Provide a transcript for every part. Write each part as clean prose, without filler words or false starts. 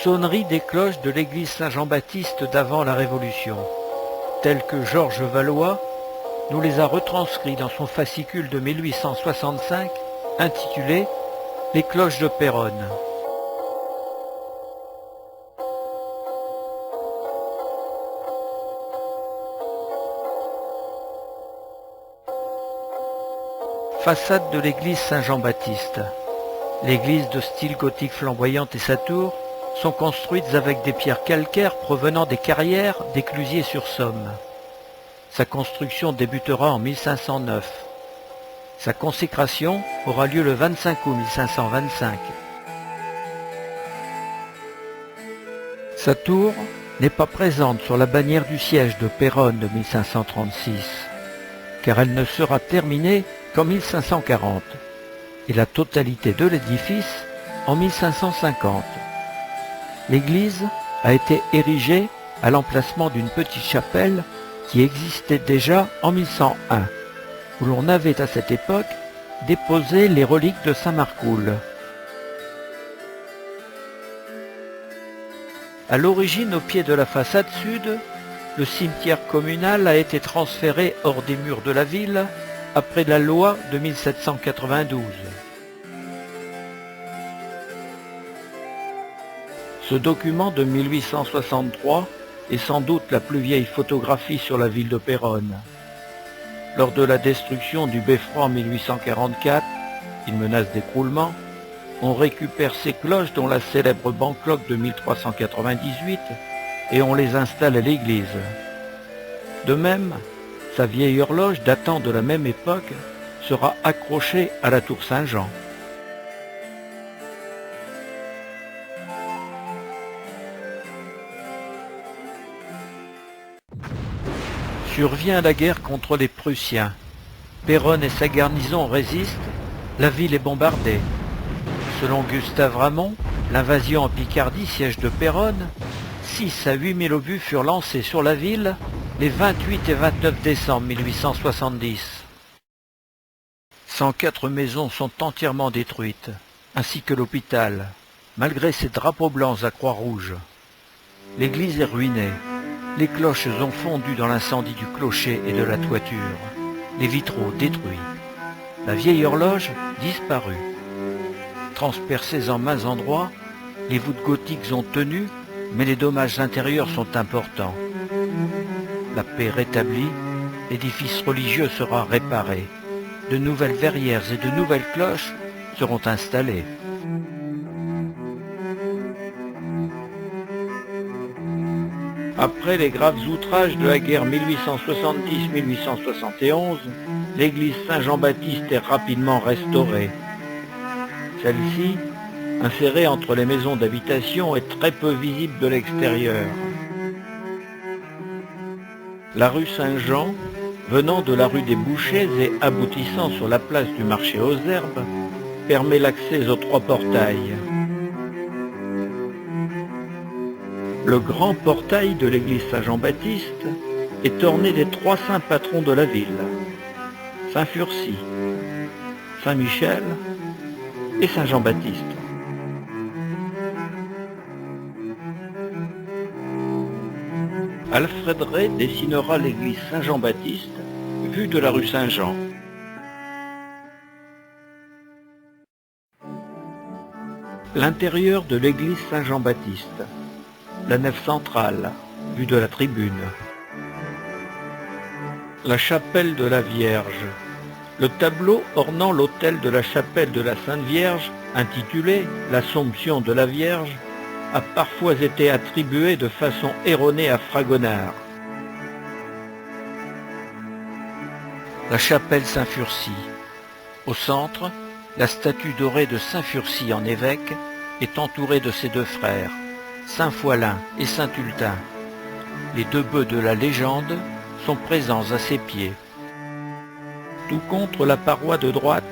Sonnerie des cloches de l'église Saint-Jean-Baptiste d'avant la Révolution, telles que Georges Valois nous les a retranscrits dans son fascicule de 1865 intitulé « Les cloches de Péronne ». Façade de l'église Saint-Jean-Baptiste. L'église de style gothique flamboyante et sa tour sont construites avec des pierres calcaires provenant des carrières d'Éclusiers-sur-Somme. Sa construction débutera en 1509. Sa consécration aura lieu le 25 août 1525. Sa tour n'est pas présente sur la bannière du siège de Péronne de 1536, car elle ne sera terminée qu'en 1540, et la totalité de l'édifice en 1550. L'église a été érigée à l'emplacement d'une petite chapelle qui existait déjà en 1101, où l'on avait à cette époque déposé les reliques de saint Marcoul. À l'origine, au pied de la façade sud, le cimetière communal a été transféré hors des murs de la ville après la loi de 1792. Ce document de 1863 est sans doute la plus vieille photographie sur la ville de Péronne. Lors de la destruction du beffroi en 1844, une menace d'écroulement, on récupère ces cloches dont la célèbre Bancloque de 1398 et on les installe à l'église. De même, sa vieille horloge datant de la même époque sera accrochée à la tour Saint-Jean. Survient la guerre contre les Prussiens. Péronne et sa garnison résistent, la ville est bombardée. Selon Gustave Ramon, l'invasion en Picardie, siège de Péronne, 6 à 8 000 obus furent lancés sur la ville les 28 et 29 décembre 1870. 104 maisons sont entièrement détruites, ainsi que l'hôpital, malgré ses drapeaux blancs à Croix-Rouge. L'église est ruinée. Les cloches ont fondu dans l'incendie du clocher et de la toiture. Les vitraux détruits. La vieille horloge disparue. Transpercées en mains endroits, les voûtes gothiques ont tenu, mais les dommages intérieurs sont importants. La paix rétablie, l'édifice religieux sera réparé. De nouvelles verrières et de nouvelles cloches seront installées. Après les graves outrages de la guerre 1870-1871, l'église Saint-Jean-Baptiste est rapidement restaurée. Celle-ci, insérée entre les maisons d'habitation, est très peu visible de l'extérieur. La rue Saint-Jean, venant de la rue des Bouchers et aboutissant sur la place du marché aux herbes, permet l'accès aux 3 portails. Le grand portail de l'église Saint-Jean-Baptiste est orné des 3 saints patrons de la ville, Saint Furcy, Saint Michel et Saint Jean-Baptiste. Alfred Ray dessinera l'église Saint-Jean-Baptiste vue de la rue Saint-Jean. L'intérieur de l'église Saint-Jean-Baptiste. La nef centrale, vue de la tribune. La chapelle de la Vierge. Le tableau ornant l'autel de la chapelle de la Sainte Vierge, intitulé « L'Assomption de la Vierge », a parfois été attribué de façon erronée à Fragonard. La chapelle Saint-Furcy. Au centre, la statue dorée de Saint-Furcy en évêque est entourée de ses 2 frères, Saint-Foilin et Saint-Ultin. Les 2 bœufs de la légende sont présents à ses pieds. Tout contre la paroi de droite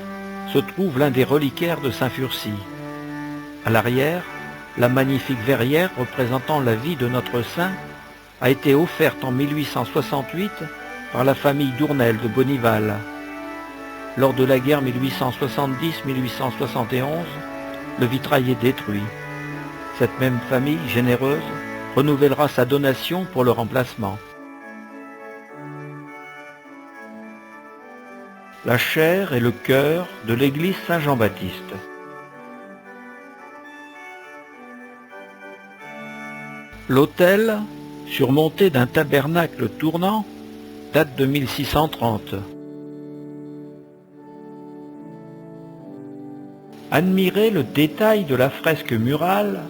se trouve l'un des reliquaires de Saint-Furcy. À l'arrière, la magnifique verrière représentant la vie de notre saint a été offerte en 1868 par la famille Dournel de Bonnival. Lors de la guerre 1870-1871, le vitrail est détruit. Cette même famille généreuse renouvellera sa donation pour le remplacement. La chair et le chœur de l'église Saint-Jean-Baptiste. L'autel, surmonté d'un tabernacle tournant, date de 1630. Admirez le détail de la fresque murale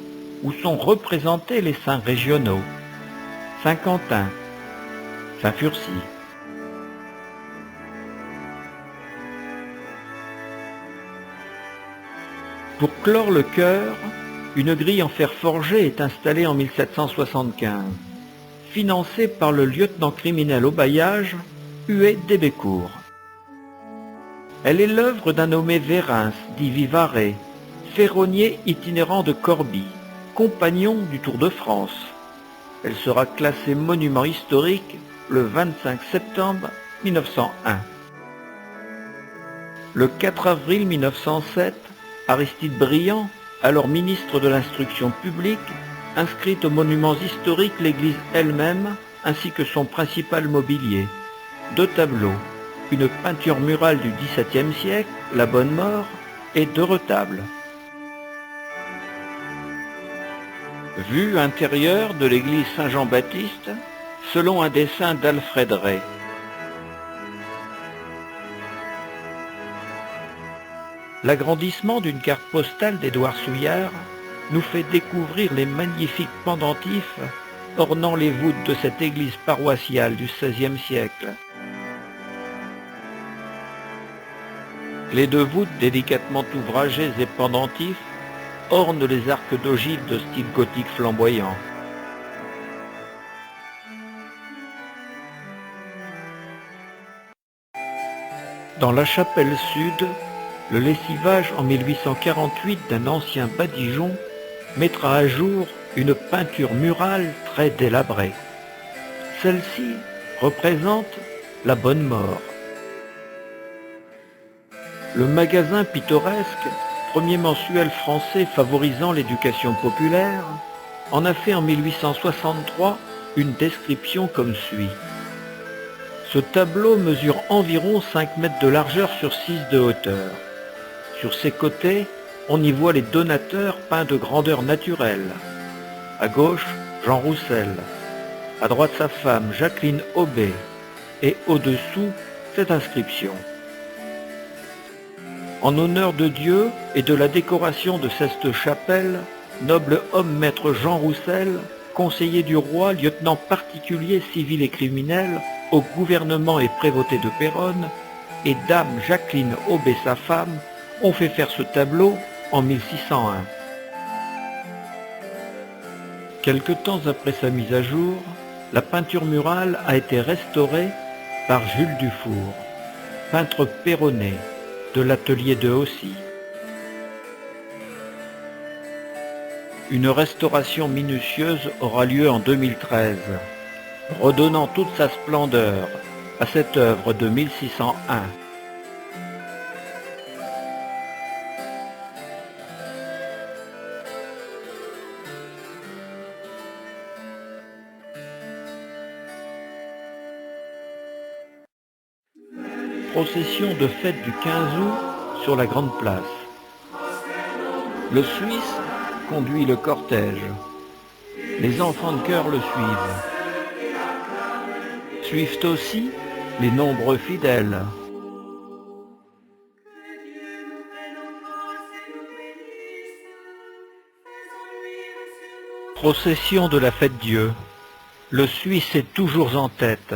où sont représentés les saints régionaux, Saint-Quentin, Saint-Furcy. Pour clore le chœur, une grille en fer forgé est installée en 1775, financée par le lieutenant criminel au bailliage, Huet d'Hébécourt. Elle est l'œuvre d'un nommé Vérins, dit Vivarais, ferronnier itinérant de Corbie, compagnon du Tour de France. Elle sera classée monument historique le 25 septembre 1901. Le 4 avril 1907, Aristide Briand, alors ministre de l'Instruction publique, inscrit aux monuments historiques l'église elle-même ainsi que son principal mobilier. 2 tableaux, une peinture murale du XVIIe siècle, La Bonne Mort, et 2 retables. Vue intérieure de l'église Saint-Jean-Baptiste, selon un dessin d'Alfred Ray. L'agrandissement d'une carte postale d'Édouard Souillard nous fait découvrir les magnifiques pendentifs ornant les voûtes de cette église paroissiale du XVIe siècle. Les 2 voûtes délicatement ouvragées et pendentifs ornent les arcs d'ogives de style gothique flamboyant. Dans la chapelle sud, le lessivage en 1848 d'un ancien badigeon mettra à jour une peinture murale très délabrée. Celle-ci représente La Bonne Mort. Le magasin pittoresque, premier mensuel français favorisant l'éducation populaire, en a fait en 1863 une description comme suit. Ce tableau mesure environ 5 mètres de largeur sur 6 de hauteur. Sur ses côtés, on y voit les donateurs peints de grandeur naturelle. À gauche, Jean Roussel. À droite, sa femme, Jacqueline Aubé. Et au-dessous, cette inscription. En honneur de Dieu et de la décoration de cette chapelle, noble homme maître Jean Roussel, conseiller du roi, lieutenant particulier civil et criminel au gouvernement et prévôté de Péronne, et dame Jacqueline Aubé, sa femme, ont fait faire ce tableau en 1601. Quelque temps après sa mise à jour, la peinture murale a été restaurée par Jules Dufour, peintre péronnais de l'atelier de Haussy. Une restauration minutieuse aura lieu en 2013, redonnant toute sa splendeur à cette œuvre de 1601. Procession de fête du 15 août sur la Grande Place. Le Suisse conduit le cortège. Les enfants de chœur le suivent. Suivent aussi les nombreux fidèles. Procession de la fête Dieu. Le Suisse est toujours en tête.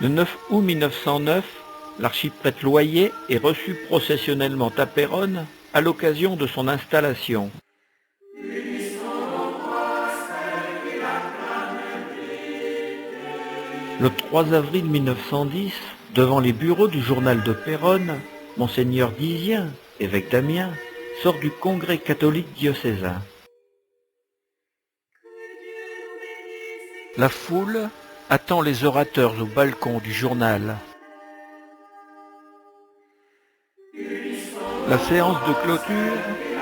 Le 9 août 1909, l'archiprêtre Loyer est reçu processionnellement à Péronne à l'occasion de son installation. Le 3 avril 1910, devant les bureaux du journal de Péronne, Monseigneur Dizien, évêque d'Amiens, sort du congrès catholique diocésain. La foule attend les orateurs au balcon du journal. La séance de clôture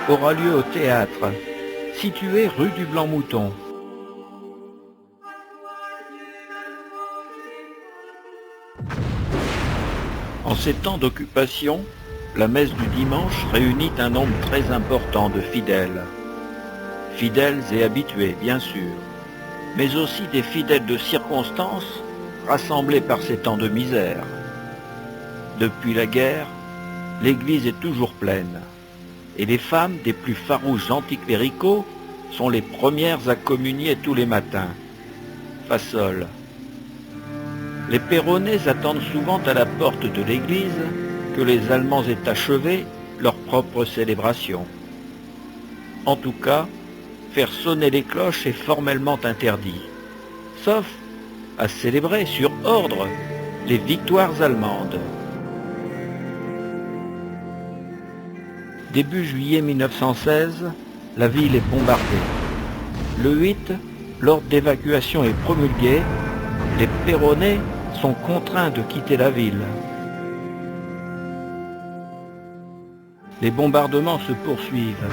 aura lieu au théâtre, situé rue du Blanc-Mouton. En ces temps d'occupation, la messe du dimanche réunit un nombre très important de fidèles. Fidèles et habitués, bien sûr, mais aussi des fidèles de circonstance rassemblés par ces temps de misère. Depuis la guerre, l'église est toujours pleine, et les femmes des plus farouches anticléricaux sont les premières à communier tous les matins. Fasoles. Les Péronnais attendent souvent à la porte de l'église que les Allemands aient achevé leur propre célébration. En tout cas, faire sonner les cloches est formellement interdit, sauf à célébrer sur ordre les victoires allemandes. Début juillet 1916, la ville est bombardée. Le 8, l'ordre d'évacuation est promulgué. Les Péronnais sont contraints de quitter la ville. Les bombardements se poursuivent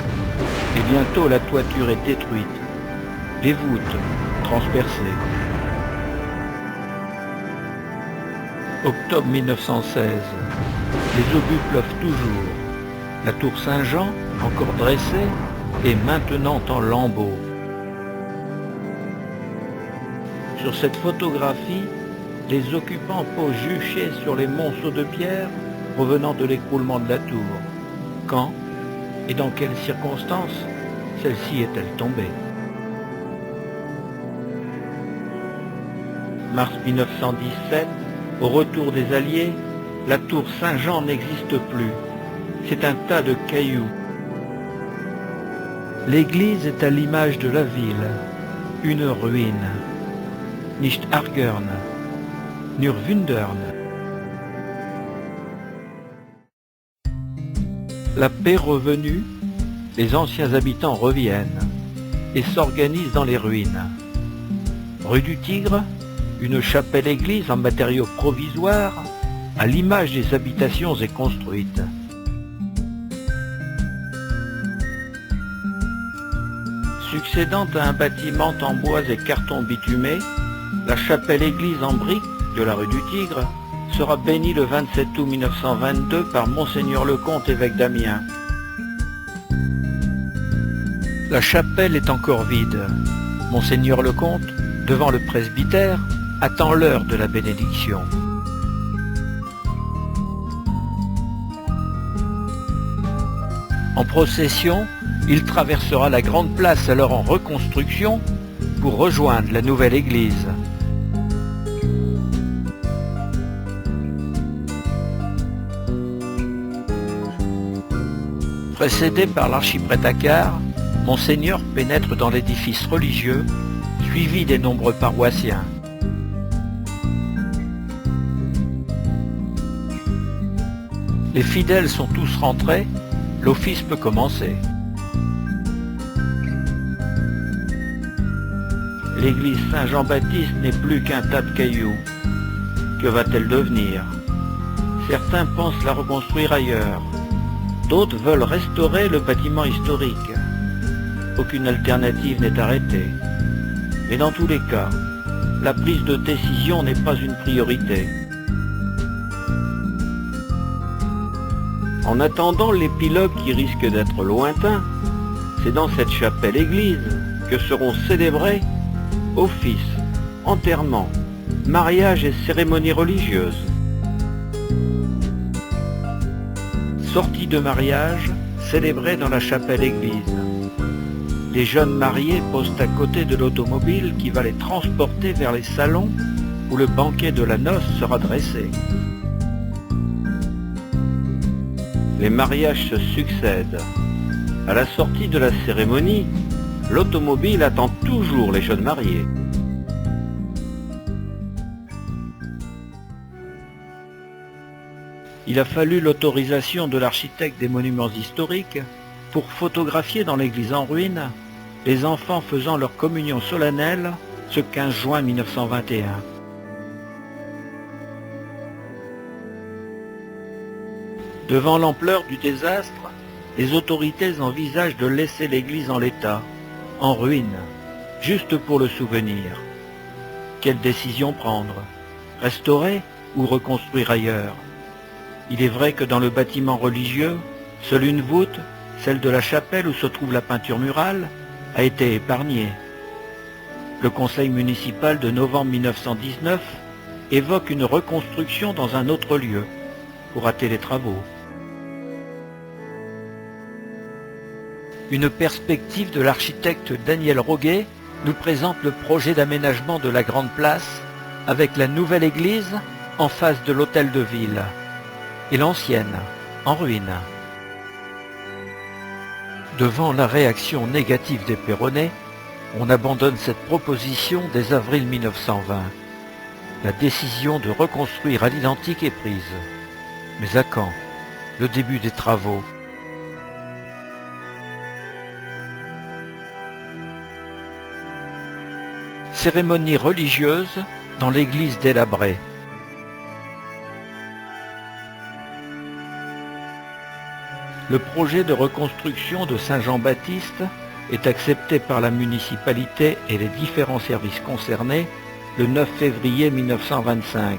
et bientôt la toiture est détruite, les voûtes transpercées. Octobre 1916, les obus pleuvent toujours. La tour Saint-Jean, encore dressée, est maintenant en lambeaux. Sur cette photographie, les occupants posent juchés sur les monceaux de pierre provenant de l'écroulement de la tour. Quand et dans quelles circonstances celle-ci est-elle tombée? Mars 1917, au retour des Alliés, la tour Saint-Jean n'existe plus. C'est un tas de cailloux. L'église est à l'image de la ville, une ruine. Nicht ärgern, nur wundern. La paix revenue, les anciens habitants reviennent et s'organisent dans les ruines. Rue du Tigre, une chapelle-église en matériaux provisoires, à l'image des habitations est construite. Succédant à un bâtiment en bois et carton bitumé, la chapelle-église en briques de la rue du Tigre sera bénie le 27 août 1922 par Monseigneur Lecomte, évêque d'Amiens. La chapelle est encore vide. Monseigneur Lecomte, devant le presbytère, attend l'heure de la bénédiction. En procession, il traversera la grande place alors en reconstruction pour rejoindre la nouvelle église. Précédé par l'archiprêtre Accard, Monseigneur pénètre dans l'édifice religieux, suivi des nombreux paroissiens. Les fidèles sont tous rentrés, l'office peut commencer. L'église Saint-Jean-Baptiste n'est plus qu'un tas de cailloux. Que va-t-elle devenir? Certains pensent la reconstruire ailleurs. D'autres veulent restaurer le bâtiment historique. Aucune alternative n'est arrêtée. Mais dans tous les cas, la prise de décision n'est pas une priorité. En attendant l'épilogue qui risque d'être lointain, c'est dans cette chapelle-église que seront célébrés offices, enterrements, mariages et cérémonies religieuses. Sortie de mariage célébrée dans la chapelle-église. Les jeunes mariés posent à côté de l'automobile qui va les transporter vers les salons où le banquet de la noce sera dressé. Les mariages se succèdent. À la sortie de la cérémonie, l'automobile attend toujours les jeunes mariés. Il a fallu l'autorisation de l'architecte des monuments historiques pour photographier dans l'église en ruine les enfants faisant leur communion solennelle ce 15 juin 1921. Devant l'ampleur du désastre, les autorités envisagent de laisser l'église en l'état, en ruine, juste pour le souvenir. Quelle décision prendre? Restaurer ou reconstruire ailleurs? Il est vrai que dans le bâtiment religieux, seule une voûte, celle de la chapelle où se trouve la peinture murale, a été épargnée. Le conseil municipal de novembre 1919 évoque une reconstruction dans un autre lieu pour hâter les travaux. Une perspective de l'architecte Daniel Roguet nous présente le projet d'aménagement de la Grande Place avec la nouvelle église en face de l'hôtel de ville et l'ancienne en ruine. Devant la réaction négative des Peyronais, on abandonne cette proposition dès avril 1920. La décision de reconstruire à l'identique est prise. Mais à quand? Le début des travaux. Cérémonie religieuse dans l'église délabrée. Le projet de reconstruction de Saint-Jean-Baptiste est accepté par la municipalité et les différents services concernés le 9 février 1925.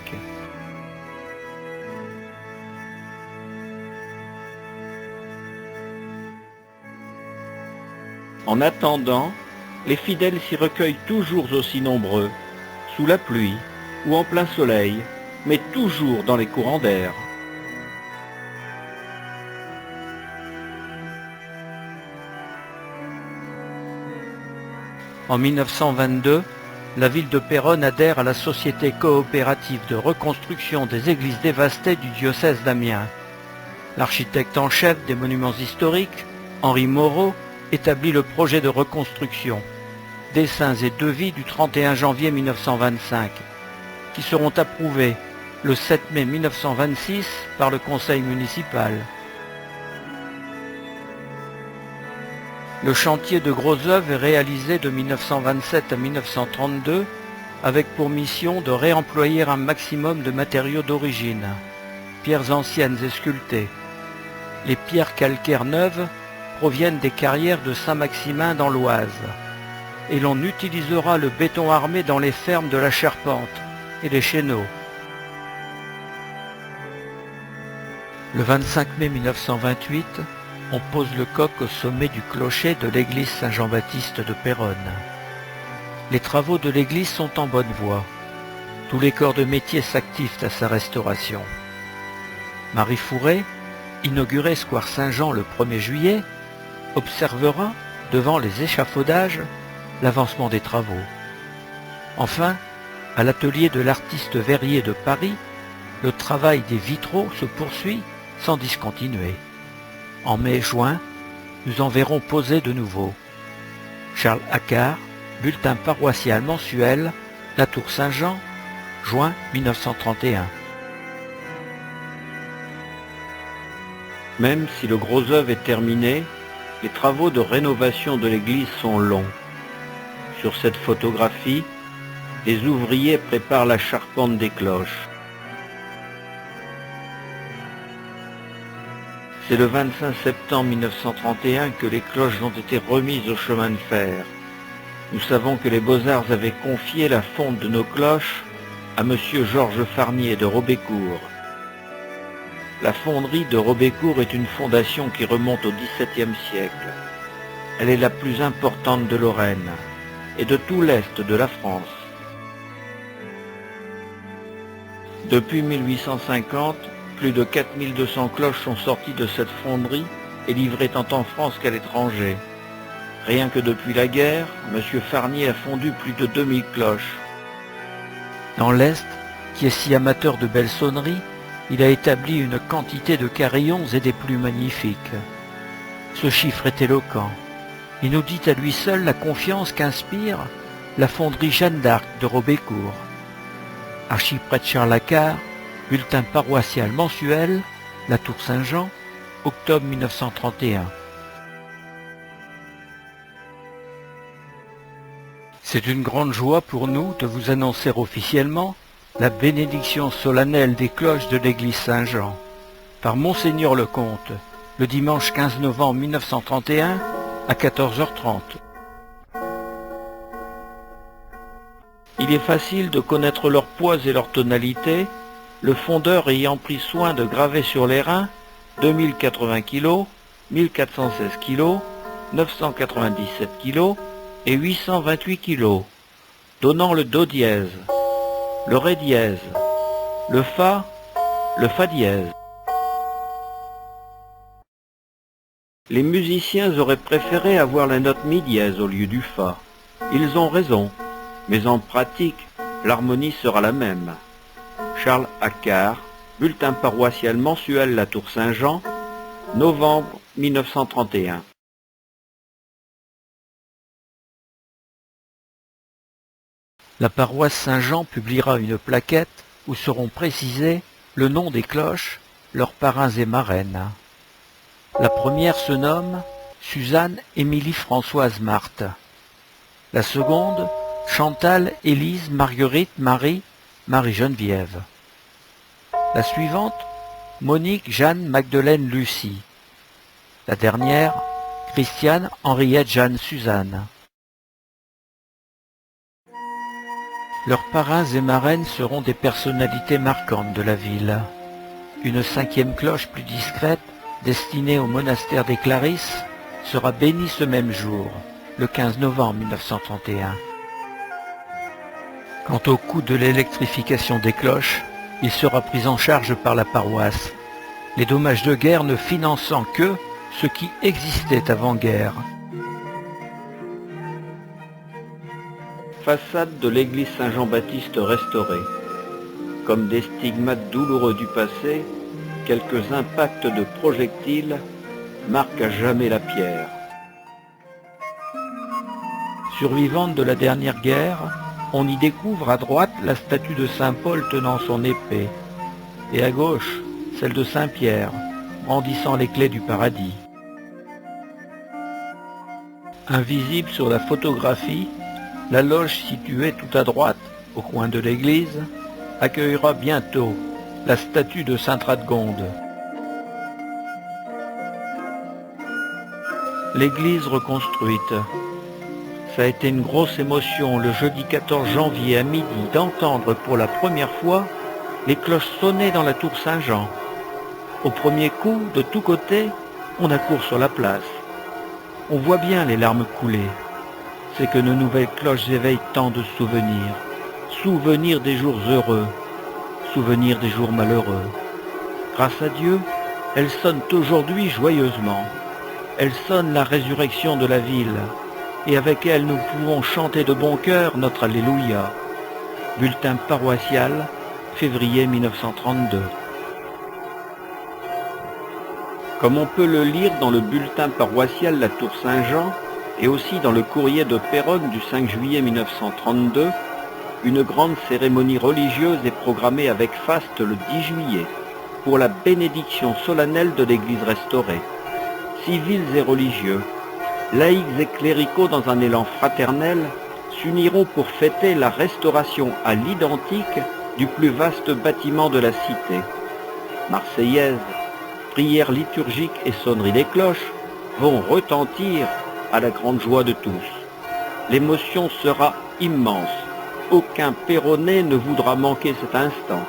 En attendant, les fidèles s'y recueillent toujours aussi nombreux, sous la pluie ou en plein soleil, mais toujours dans les courants d'air. En 1922, la ville de Péronne adhère à la Société coopérative de reconstruction des églises dévastées du diocèse d'Amiens. L'architecte en chef des monuments historiques, Henri Moreau, établit le projet de reconstruction, dessins et devis du 31 janvier 1925, qui seront approuvés le 7 mai 1926 par le conseil municipal. Le chantier de gros œuvres est réalisé de 1927 à 1932 avec pour mission de réemployer un maximum de matériaux d'origine, pierres anciennes et sculptées. Les pierres calcaires neuves proviennent des carrières de Saint-Maximin dans l'Oise, et l'on utilisera le béton armé dans les fermes de la Charpente et les Chéneaux. Le 25 mai 1928, on pose le coq au sommet du clocher de l'église Saint-Jean-Baptiste de Péronne. Les travaux de l'église sont en bonne voie. Tous les corps de métier s'activent à sa restauration. Marie Fouret, inaugurée square Saint-Jean le 1er juillet, observera, devant les échafaudages, l'avancement des travaux. Enfin, à l'atelier de l'artiste verrier de Paris, le travail des vitraux se poursuit sans discontinuer. En mai-juin, nous en verrons poser de nouveau. Charles Accard, bulletin paroissial mensuel, La Tour Saint-Jean, juin 1931. Même si le gros œuvre est terminé, les travaux de rénovation de l'église sont longs. Sur cette photographie, les ouvriers préparent la charpente des cloches. C'est le 25 septembre 1931 que les cloches ont été remises au chemin de fer. Nous savons que les Beaux-Arts avaient confié la fonte de nos cloches à M. Georges Farnier de Robécourt. La fonderie de Robécourt est une fondation qui remonte au XVIIe siècle. Elle est la plus importante de Lorraine et de tout l'Est de la France. Depuis 1850, plus de 4200 cloches sont sorties de cette fonderie et livrées tant en France qu'à l'étranger. Rien que depuis la guerre, M. Farnier a fondu plus de 2000 cloches. Dans l'Est, qui est si amateur de belles sonneries, il a établi une quantité de carillons et des plus magnifiques. Ce chiffre est éloquent. Il nous dit à lui seul la confiance qu'inspire la fonderie Jeanne d'Arc de Robécourt. Archiprêtre Charles Accard, bulletin paroissial mensuel, La Tour Saint-Jean, octobre 1931. C'est une grande joie pour nous de vous annoncer officiellement la bénédiction solennelle des cloches de l'église Saint-Jean par Monseigneur le Comte, le dimanche 15 novembre 1931 à 14h30. Il est facile de connaître leur poids et leur tonalité, le fondeur ayant pris soin de graver sur les reins 2080 kg, 1416 kg, 997 kg et 828 kg, donnant le do dièse, le ré dièse, le fa dièse. Les musiciens auraient préféré avoir la note mi dièse au lieu du fa. Ils ont raison, mais en pratique, l'harmonie sera la même. Charles Accard, bulletin paroissial mensuel La Tour Saint-Jean, novembre 1931. La paroisse Saint-Jean publiera une plaquette où seront précisés le nom des cloches, leurs parrains et marraines. La première se nomme Suzanne Émilie Françoise Marthe. La seconde, Chantal Élise Marguerite Marie Geneviève. La suivante, Monique Jeanne Magdeleine Lucie. La dernière, Christiane Henriette Jeanne Suzanne. Leurs parrains et marraines seront des personnalités marquantes de la ville. Une cinquième cloche plus discrète, destinée au monastère des Clarisses, sera bénie ce même jour, le 15 novembre 1931. Quant au coût de l'électrification des cloches, il sera pris en charge par la paroisse, les dommages de guerre ne finançant que ce qui existait avant-guerre. Façade de l'église Saint-Jean-Baptiste restaurée. Comme des stigmates douloureux du passé, quelques impacts de projectiles marquent à jamais la pierre. Survivante de la dernière guerre, on y découvre à droite la statue de Saint Paul tenant son épée, et à gauche, celle de Saint Pierre, brandissant les clés du paradis. Invisible sur la photographie, la loge située tout à droite, au coin de l'église, accueillera bientôt la statue de Sainte Radegonde. L'église reconstruite. Ça a été une grosse émotion le jeudi 14 janvier à midi d'entendre pour la première fois les cloches sonner dans la tour Saint-Jean. Au premier coup, de tous côtés, on accourt sur la place. On voit bien les larmes couler. C'est que nos nouvelles cloches éveillent tant de souvenirs. Souvenirs des jours heureux, souvenirs des jours malheureux. Grâce à Dieu, elles sonnent aujourd'hui joyeusement. Elles sonnent la résurrection de la ville, et avec elles nous pouvons chanter de bon cœur notre Alléluia. Bulletin paroissial, février 1932. Comme on peut le lire dans le bulletin paroissial La Tour Saint-Jean, et aussi dans le courrier de Péronne du 5 juillet 1932, une grande cérémonie religieuse est programmée avec faste le 10 juillet pour la bénédiction solennelle de l'église restaurée. Civils et religieux, laïcs et cléricaux dans un élan fraternel, s'uniront pour fêter la restauration à l'identique du plus vaste bâtiment de la cité. Marseillaise, prières liturgiques et sonneries des cloches vont retentir à la grande joie de tous. L'émotion sera immense. Aucun Péronais ne voudra manquer cet instant.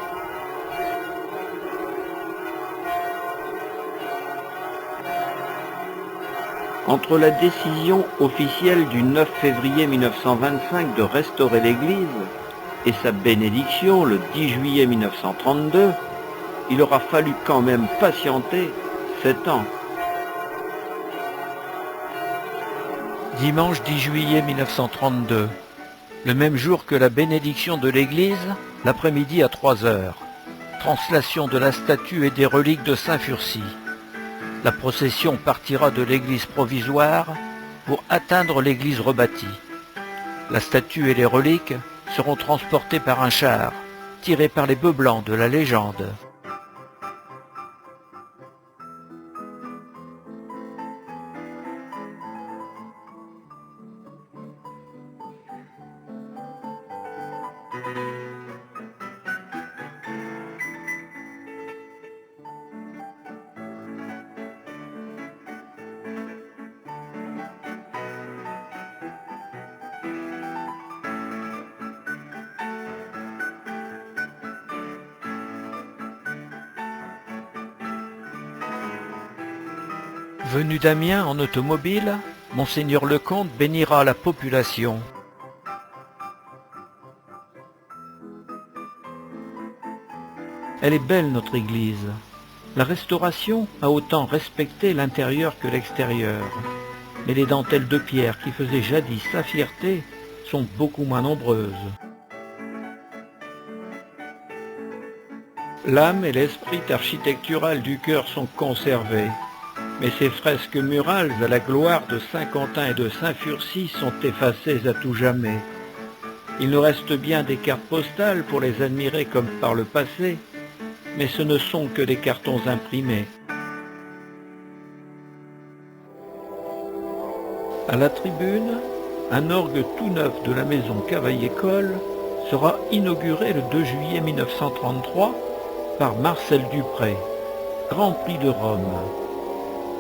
Entre la décision officielle du 9 février 1925 de restaurer l'église et sa bénédiction le 10 juillet 1932, il aura fallu quand même patienter 7 ans. Dimanche 10 juillet 1932, le même jour que la bénédiction de l'église, l'après-midi à 3 heures. Translation de la statue et des reliques de Saint-Furcy. La procession partira de l'église provisoire pour atteindre l'église rebâtie. La statue et les reliques seront transportées par un char, tiré par les bœufs blancs de la légende. Venu d'Amiens en automobile, Monseigneur Lecomte bénira la population. Elle est belle, notre église. La restauration a autant respecté l'intérieur que l'extérieur. Mais les dentelles de pierre qui faisaient jadis sa fierté sont beaucoup moins nombreuses. L'âme et l'esprit architectural du chœur sont conservés, mais ces fresques murales à la gloire de Saint-Quentin et de Saint-Furcy sont effacées à tout jamais. Il nous reste bien des cartes postales pour les admirer comme par le passé, mais ce ne sont que des cartons imprimés. À la tribune, un orgue tout neuf de la maison Cavaillé-Coll sera inauguré le 2 juillet 1933 par Marcel Dupré, Grand Prix de Rome.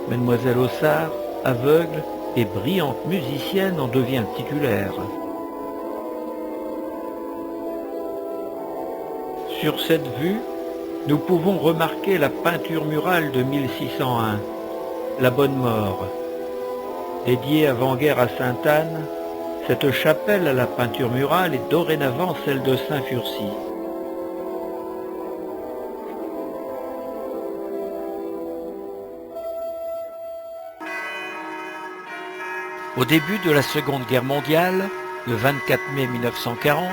Mademoiselle Ossard, aveugle et brillante musicienne, en devient titulaire. Sur cette vue, nous pouvons remarquer la peinture murale de 1601, La Bonne Mort. Dédiée avant-guerre à Sainte-Anne, cette chapelle à la peinture murale est dorénavant celle de Saint-Furcy. Au début de la Seconde Guerre mondiale, le 24 mai 1940,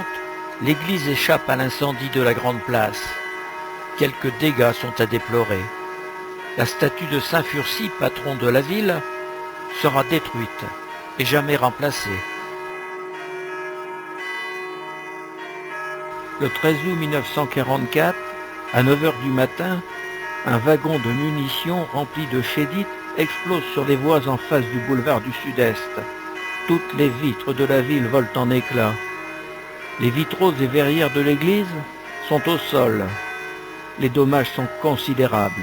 l'église échappe à l'incendie de la Grande Place. Quelques dégâts sont à déplorer. La statue de Saint-Furcy, patron de la ville, sera détruite et jamais remplacée. Le 13 août 1944, à 9 h du matin, un wagon de munitions rempli de chédite explose sur les voies en face du boulevard du Sud-Est. Toutes les vitres de la ville volent en éclats. Les vitraux et verrières de l'église sont au sol. Les dommages sont considérables.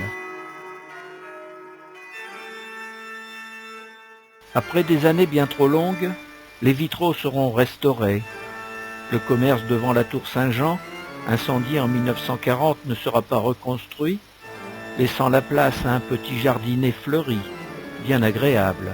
Après des années bien trop longues, les vitraux seront restaurés. Le commerce devant la tour Saint-Jean, incendié en 1940, ne sera pas reconstruit, laissant la place à un petit jardinet fleuri, bien agréable.